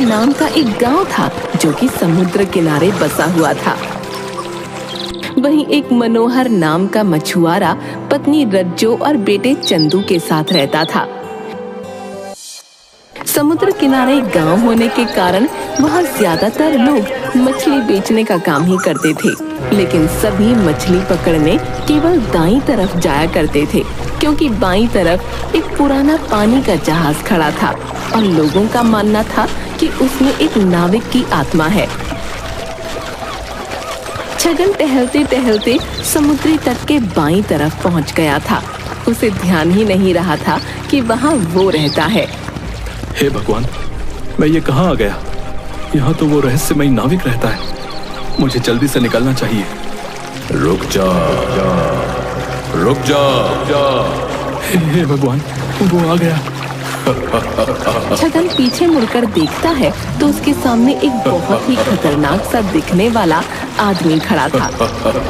नाम का एक गांव था जो कि समुद्र किनारे बसा हुआ था। वहीं एक मनोहर नाम का मछुआरा पत्नी रज्जो और बेटे चंदू के साथ रहता था। समुद्र किनारे गांव होने के कारण वहां ज्यादातर लोग मछली बेचने का काम ही करते थे, लेकिन सभी मछली पकड़ने केवल दाईं तरफ जाया करते थे, क्योंकि बाईं तरफ एक पुराना पानी का जहाज खड़ा था और लोगों का मानना था कि उसमें एक नाविक की आत्मा है। छगन टहलते टहलते समुद्री तट के बाईं तरफ पहुंच गया था। उसे ध्यान ही नहीं रहा था कि वहां वो रहता है। हे भगवान, मैं ये कहाँ आ गया? यहाँ तो वो रहस्यमयी नाविक रहता है। मुझे जल्दी से निकलना चाहिए। रुक जा, रुक जा, हे भगवान, वो आ गया। छगन पीछे मुड़कर देखता है तो उसके सामने एक बहुत ही खतरनाक सा दिखने वाला आदमी खड़ा था।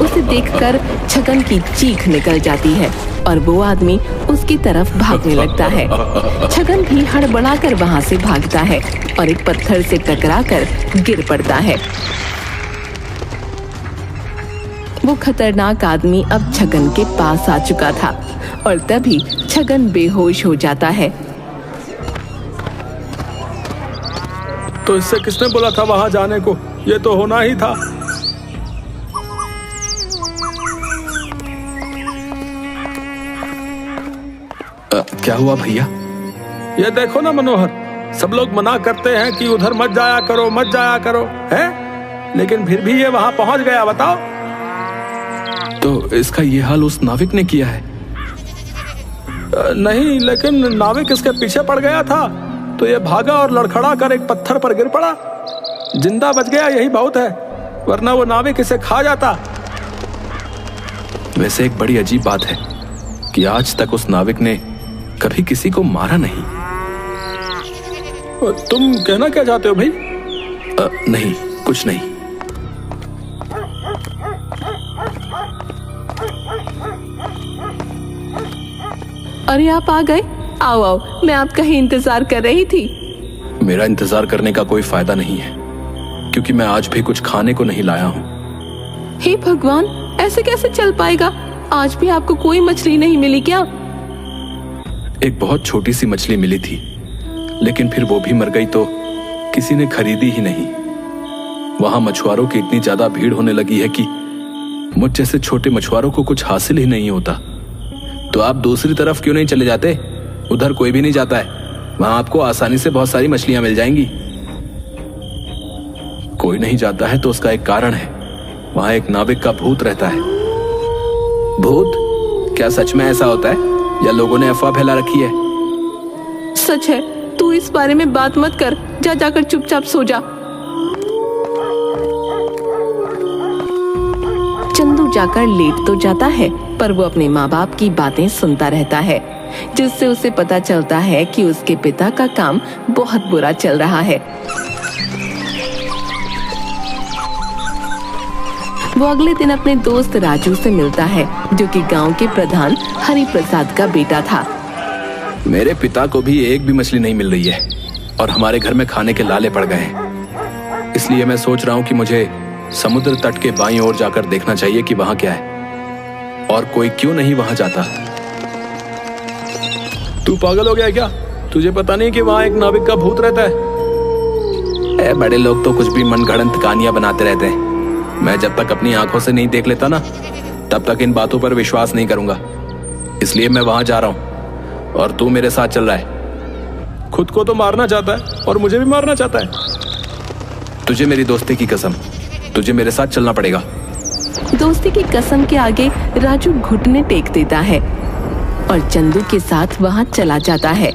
उसे देखकर छगन की चीख निकल जाती है और वो आदमी उसकी तरफ भागने लगता है। छगन भी हड़बड़ाकर वहां से भागता है और एक पत्थर से टकराकर गिर पड़ता है। वो खतरनाक आदमी अब छगन के पास आ चुका था और तभी छगन बेहोश हो जाता है। तो इससे किसने बोला था वहां जाने को? ये तो होना ही था। क्या हुआ भैया? ये देखो ना मनोहर, सब लोग मना करते हैं कि उधर मत जाया करो, मत जाया करो, है? लेकिन फिर भी ये वहां पहुंच गया, बताओ। तो इसका ये हाल उस नाविक ने किया है? नहीं, लेकिन नाविक इसके पीछे पड़ गया था तो ये भागा और लड़खड़ा कर एक पत्थर पर गिर पड़ा। जिंदा बच गया, यही बहुत है, वरना वो नाविक इसे खा जाता। वैसे एक बड़ी अजीब बात है कि आज तक उस नाविक ने कभी किसी को मारा नहीं। तुम कहना क्या चाहते हो भाई? नहीं, कुछ नहीं। अरे आप आ गए? आओ आओ, मैं आपका ही इंतजार कर रही थी। मेरा इंतजार करने का कोई फायदा नहीं है, क्योंकि मैं आज भी कुछ खाने को नहीं लाया हूँ। हे भगवान, ऐसे कैसे चल पाएगा? आज भी आपको कोई मछली नहीं मिली क्या? एक बहुत छोटी सी मछली मिली थी, लेकिन फिर वो भी मर गई तो किसी ने खरीदी ही नहीं। वहां मछुआरों की इतनी ज्यादा भीड़ होने लगी है कि मुझ जैसे छोटे मछुआरों को कुछ हासिल ही नहीं होता। तो आप दूसरी तरफ क्यों नहीं चले जाते? उधर कोई भी नहीं जाता है, वहां आपको आसानी से बहुत सारी मछलियां मिल जाएंगी। कोई नहीं जाता है तो उसका एक कारण है। वहां एक नाविक का भूत रहता है। भूत? क्या सच में ऐसा होता है या लोगों ने अफवाह फैला रखी है? सच है, तू इस बारे में बात मत कर, जा जाकर चुपचाप सो जा। चंदू जाकर लेट तो जाता है, पर वो अपने माँ बाप की बातें सुनता रहता है, जिससे उसे पता चलता है कि उसके पिता का काम बहुत बुरा चल रहा है। वो अगले दिन अपने दोस्त राजू से मिलता है, जो कि गांव के प्रधान हरि प्रसाद का बेटा था। मेरे पिता को भी एक भी मछली नहीं मिल रही है और हमारे घर में खाने के लाले पड़ गए हैं। इसलिए मैं सोच रहा हूँ कि मुझे समुद्र तट के बाईं ओर जाकर देखना चाहिए कि वहां क्या है और कोई क्यों नहीं वहां जाता। तू पागल हो गया क्या? तुझे पता नहीं कि वहां एक नाविक का भूत रहता है? बड़े लोग तो कुछ भी मनगढ़ंत कहानियां बनाते रहते हैं। मैं जब तक अपनी आंखों से नहीं देख लेता ना, तब तक इन बातों पर विश्वास नहीं करूंगा। इसलिए मैं वहां जा रहा हूं और तू मेरे साथ चल रहा है। खुद को तो मारना चाहता है और मुझे भी मारना चाहता है। तुझे मेरी दोस्ती की कसम, तुझे मेरे साथ चलना पड़ेगा। दोस्ती की कसम के आगे राजू घुटने टेक देता है और चंदू के साथ वहां चला जाता है।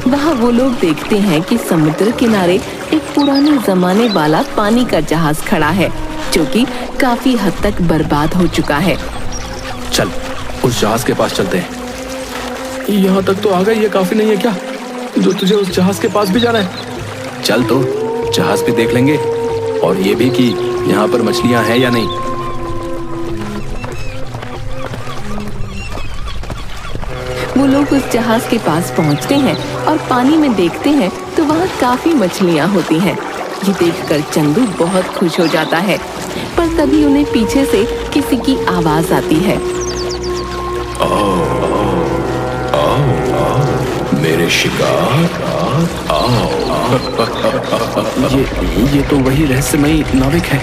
वहां वो लोग देखते हैं कि समुद्र किनारे एक पुराने जमाने वाला पानी का जहाज खड़ा है, जो कि काफी हद तक बर्बाद हो चुका है। चल उस जहाज के पास चलते हैं। यहाँ तक तो आ गई, ये काफी नहीं है क्या जो तुझे उस जहाज के पास भी जाना है? चल तो जहाज भी देख लेंगे और ये भी कि यहाँ पर मछलियाँ हैं या नहीं। वो लोग उस जहाज के पास पहुंचते हैं और पानी में देखते हैं तो वहाँ काफी मछलियाँ होती हैं। ये देखकर चंदू बहुत खुश हो जाता है, पर तभी उन्हें पीछे से किसी की आवाज आती है। मेरे शिकार आओ। ये तो वही रहस्यमयी नाविक है।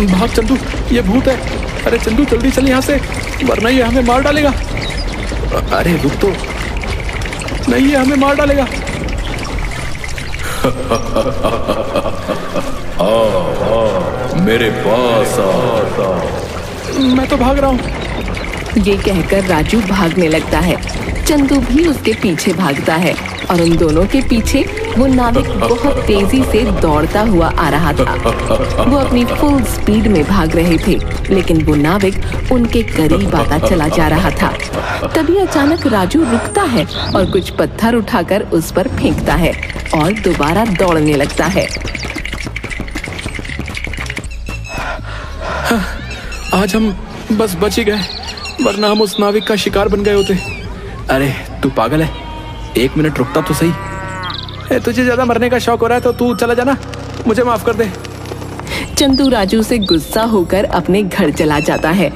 भाग चंदू, ये भूत है। अरे चंदू जल्दी चल यहाँ से, वरना ये हमें मार डालेगा। अरे रुक तो, नहीं ये हमें मार डालेगा। मेरे पास आ। मैं तो भाग रहा हूँ। ये कहकर राजू भागने लगता है। चंदू भी उसके पीछे भागता है और उन दोनों के पीछे वो नाविक बहुत तेजी से दौड़ता हुआ आ रहा था। वो अपनी फुल स्पीड में भाग रहे थे, लेकिन वो नाविक उनके करीब आता चला जा रहा था। तभी अचानक राजू रुकता है और कुछ पत्थर उठाकर उस पर फेंकता है और दोबारा दौड़ने लगता है। आज हम बस बच ही गए, वरना हम उस नाविक का शिकार बन गए होते। अरे तू पागल है, 1 मिनट रुकता तो सही। तुझे ज्यादा मरने का शौक हो रहा है तो तू चला जाना, मुझे माफ कर दे। चंदू राजू से गुस्सा होकर अपने घर चला जाता है।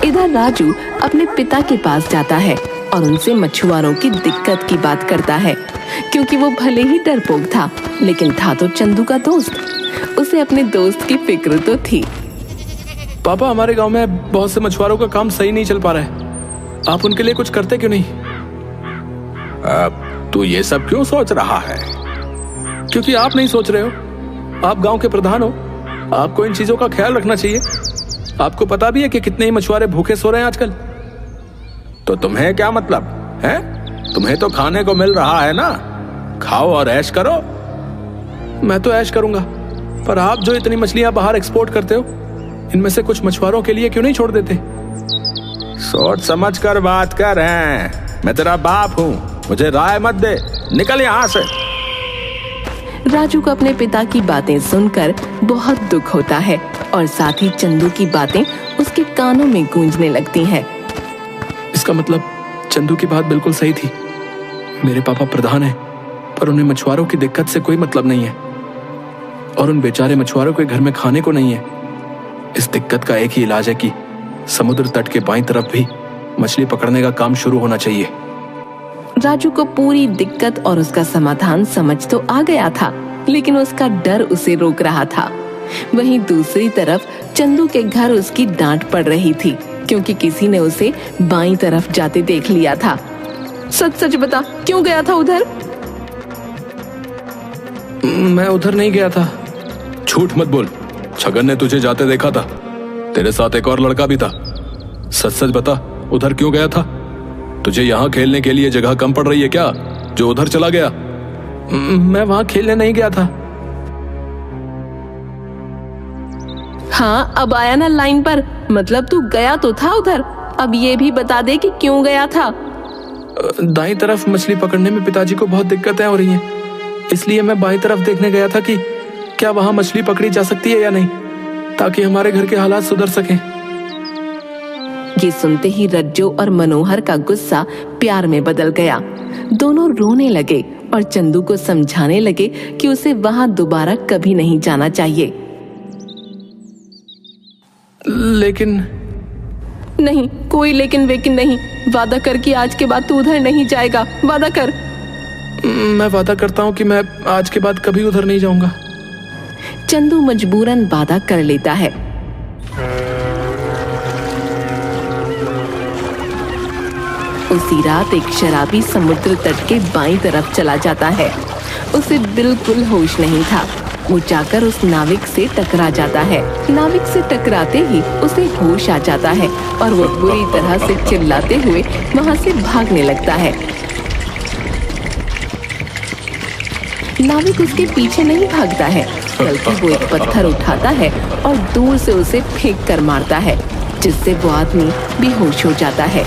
इधर राजू अपने पिता के पास जाता है और उनसे मछुआरों की दिक्कत की बात करता है, क्योंकि वो भले ही डरपोक था, लेकिन था तो चंदू का दोस्त। उसे अपने दोस्त की फिक्र तो थी। पापा, हमारे गांव में बहुत से मछुआरों का काम सही नहीं चल पा रहा है, आप उनके लिए कुछ करते क्यों नहीं? तू ये सब क्यों सोच रहा है? क्योंकि आप नहीं सोच रहे हो, आप गांव के प्रधान हो, आपको इन चीजों का ख्याल रखना चाहिए। आपको पता भी है कि कितने ही मछुआरे भूखे सो रहे हैं आजकल। तो तुम्हें क्या मतलब है? तुम्हें तो खाने को मिल रहा है ना, खाओ और ऐश करो। मैं तो ऐश करूंगा, पर आप जो इतनी मछलियां बाहर एक्सपोर्ट करते हो, इनमें से कुछ मछुआरों के लिए क्यों नहीं छोड़ देते? सोच समझ कर बात कर रहे हैं, मैं तेरा बाप हूँ, मुझे राय मत दे, निकल यहाँ से। राजू को अपने पिता की बातें सुनकर बहुत दुख होता है और साथ ही चंदू की बातें उसके कानों में गूंजने लगती हैं। इसका मतलब चंदू की बात बिल्कुल सही थी। मेरे पापा प्रधान हैं, पर उन्हें मछुआरों की दिक्कत से कोई मतलब नहीं है, और उन बेचारे मछुआरों के घर में खाने को नहीं है। इस दिक्कत का एक ही इलाज है कि समुद्र तट के बाईं तरफ भी मछली पकड़ने का काम शुरू होना चाहिए। राजू को पूरी दिक्कत और उसका समाधान समझ तो आ गया था, लेकिन उसका डर उसे रोक रहा था। वहीं दूसरी तरफ चंदू के घर उसकी डांट पड़ रही थी, क्योंकि किसी ने उसे बाईं तरफ जाते देख लिया था। सच सच बता, क्यों गया था उधर? मैं उधर नहीं गया था। झूठ मत बोल, छगन ने तुझे जाते देखा था, तेरे साथ एक और लड़का भी था। सच सच बता, उधर क्यों गया था? तुझे यहाँ खेलने के लिए जगह कम पड़ रही है क्या, जो उधर चला गया? मैं वहां खेलने नहीं गया था। हाँ, अब आया ना लाइन पर। मतलब तू गया तो था उधर, अब ये भी बता दे कि क्यों गया था। दाईं तरफ मछली पकड़ने में पिताजी को बहुत दिक्कतें हो रही हैं, इसलिए मैं बाईं तरफ देखने गया था कि क्या वहां मछली पकड़ी जा सकती है या नहीं, ताकि हमारे घर के हालात सुधर सकें। ये सुनते ही रज्जो और मनोहर का गुस्सा प्यार में बदल गया। दोनों रोने लगे और चंदू को समझाने लगे कि उसे वहां दोबारा कभी नहीं जाना चाहिए। लेकिन नहीं, कोई लेकिन वेकिन नहीं। वादा कर कि आज के बाद तू उधर नहीं जाएगा। वादा कर। मैं वादा करता हूँ कि मैं आज के बाद कभी उधर नहीं जाऊंगा। चंदू मजबूरन वादा कर लेता है। उसी रात एक शराबी समुद्र तट के बाईं तरफ चला जाता है। उसे बिल्कुल होश नहीं था। वो जाकर उस नाविक से टकरा जाता है। नाविक से टकराते ही उसे होश आ जाता है और वो बुरी तरह से चिल्लाते हुए वहां से भागने लगता है। नाविक उसके पीछे नहीं भागता है, बल्कि वो एक पत्थर उठाता है और दूर से उसे फेंक कर मारता है, जिससे वो आदमी बेहोश हो जाता है।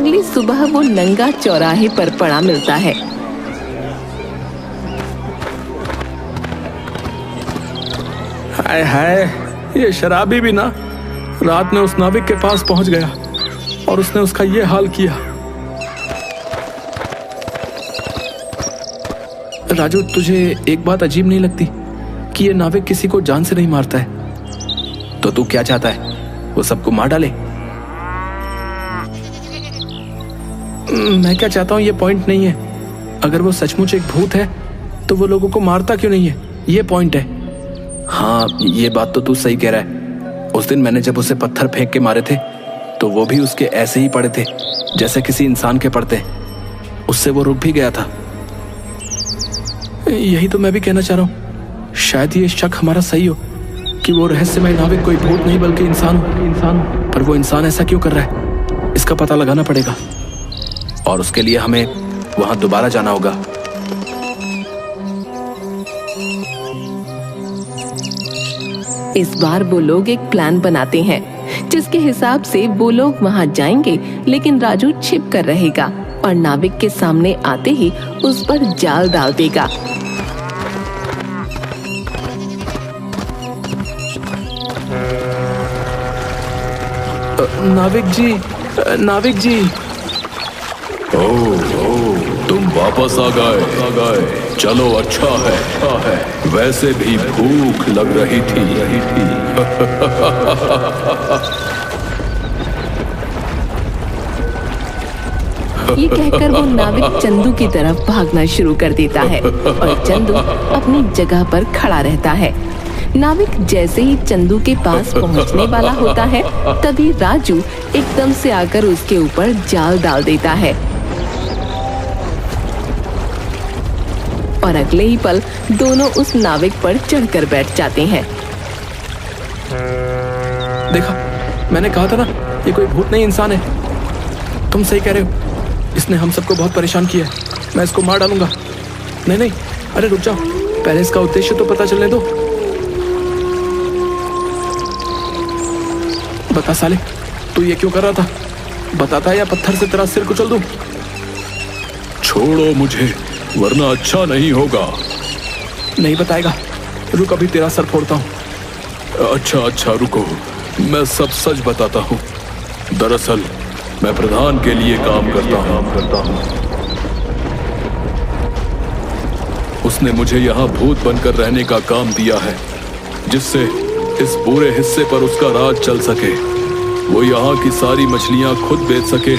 अगली सुबह वो नंगा चौराहे पर पड़ा मिलता है। हाय हाय, ये शराबी भी ना रात में उस नाविक के पास पहुंच गया और उसने उसका ये हाल किया। राजू, तुझे एक बात अजीब नहीं लगती कि ये नाविक किसी को जान से नहीं मारता है? तो तू क्या चाहता है, वो सबको मार डाले? मैं क्या चाहता हूं ये पॉइंट नहीं है। अगर वो सचमुच एक भूत है तो वो लोगों को मारता क्यों नहीं है, ये पॉइंट है। हाँ, ये बात तो तू सही कह रहा है। उस दिन मैंने जब उसे पत्थर फेंक के मारे थे तो वो भी उसके ऐसे ही पड़े थे जैसे किसी इंसान के पड़ते। उससे वो रुक भी गया था। यही तो मैं भी कहना चाह रहा हूँ। शायद ये शक हमारा सही हो कि वो रहस्यमय नाविक कोई भूत नहीं बल्कि इंसान हो। पर वो इंसान ऐसा क्यों कर रहा है, इसका पता लगाना पड़ेगा और उसके लिए हमें वहां दोबारा जाना होगा। इस बार वो लोग एक प्लान बनाते हैं जिसके हिसाब से वो लोग वहां जाएंगे, लेकिन राजू छिप कर रहेगा और नाविक के सामने आते ही उस पर जाल डाल देगा। नाविक जी, नाविक जी। ओह, तुम वापस आ गए। चलो, अच्छा है। वैसे भी भूख लग रही थी। ये कहकर वो नाविक चंदू की तरफ भागना शुरू कर देता है और चंदू अपनी जगह पर खड़ा रहता है। नाविक जैसे ही चंदू के पास पहुंचने वाला होता है तभी राजू एकदम से आकर उसके ऊपर जाल डाल देता है और अगले ही पल दोनों उस नाविक पर चढ़कर बैठ जाते हैं। देखा, मैंने कहा था ना, ये कोई भूत नहीं इंसान है। तुम सही कह रहे हो, इसने हम सबको बहुत परेशान किया है। मैं इसको मार डालूंगा। नहीं, अरे रुक जाओ, पहले इसका उद्देश्य तो पता चलने दो। बता साले, तू ये क्यों कर रहा था? बताता या पत्थर से तेरा सिर कुचल दूं? छोड़ो मुझे, वरना अच्छा नहीं होगा। नहीं बताएगा, रुक अभी तेरा सर फोड़ता हूँ। अच्छा, रुको, मैं सब सच बताता हूँ। दरअसल मैं प्रधान के लिए काम करता हूँ। उसने मुझे यहाँ भूत बनकर रहने का काम दिया है, जिससे इस पूरे हिस्से पर उसका राज चल सके। वो यहाँ की सारी मछलियाँ खुद बेच सके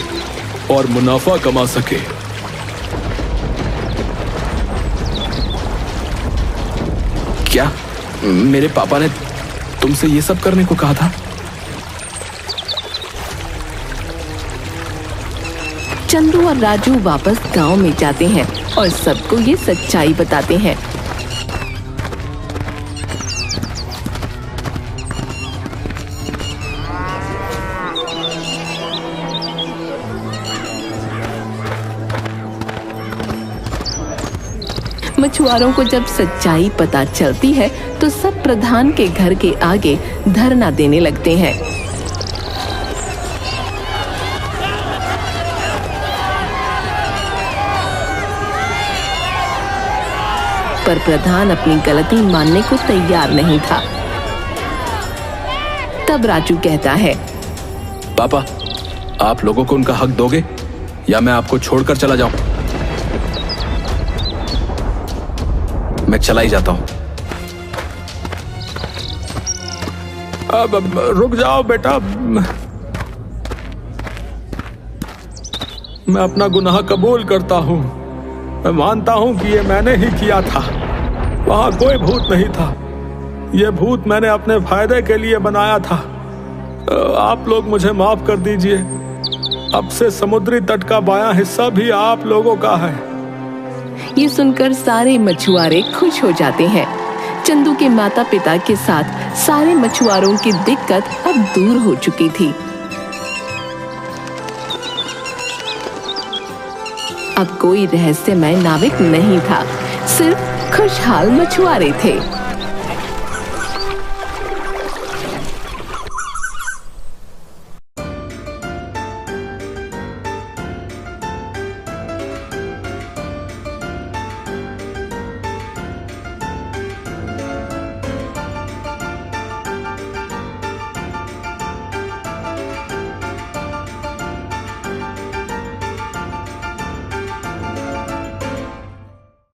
और मुनाफा कमा सके। क्या मेरे पापा ने तुमसे ये सब करने को कहा था? चंदू और राजू वापस गांव में जाते हैं और सबको ये सच्चाई बताते हैं। मछुआरों को जब सच्चाई पता चलती है तो सब प्रधान के घर के आगे धरना देने लगते हैं। पर प्रधान अपनी गलती मानने को तैयार नहीं था। तब राजू कहता है, पापा, आप लोगों को उनका हक दोगे या मैं आपको छोड़कर चला जाऊं? मैं चला ही जाता हूं। अब रुक जाओ बेटा, मैं अपना गुनाह कबूल करता हूं। मैं मानता हूं कि ये मैंने ही किया था। वहां कोई भूत नहीं था। ये भूत मैंने अपने फायदे के लिए बनाया था। आप लोग मुझे माफ कर दीजिए। अब से समुद्री तट का बायां हिस्सा भी आप लोगों का है। ये सुनकर सारे मछुआरे खुश हो जाते हैं। चंदू के माता पिता के साथ सारे मछुआरों की दिक्कत अब दूर हो चुकी थी। अब कोई रहस्यमय नाविक नहीं था, सिर्फ खुशहाल मछुआरे थे।